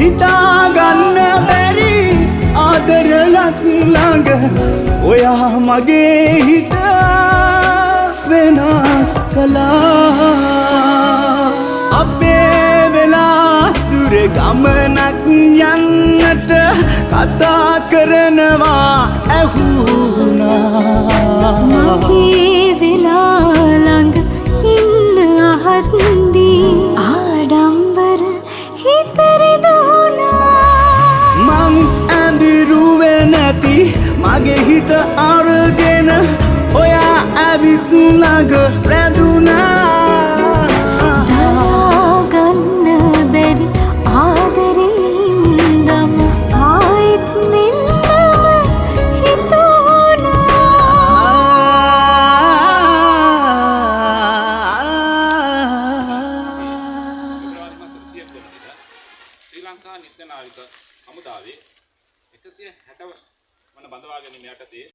හිතාගන්න බැරි ආදරයක් ළඟ ඔයා මගේ හිත වෙනස් කළා අපේ වෙලා දුර ගමනක් යන්නට කතා කරනවා ඇහුණා මගේ වෙලා ළඟ ඉන්න අහද්දී ආඩම්බර හිත රිදුණා මං ඇඳිරුවේ නැති මගේ හිත අරගෙන ඔයා ඇවිත් ළඟ රැඳුණා දරාගන්න බැරි ආදරෙින්දම ආයෙත් මෙන්නම හිතුණා ශ්‍රී ලංකා නිත්‍ය නාවික හමුදාවේ 160 වන බඳවා ගැනීම යටතේ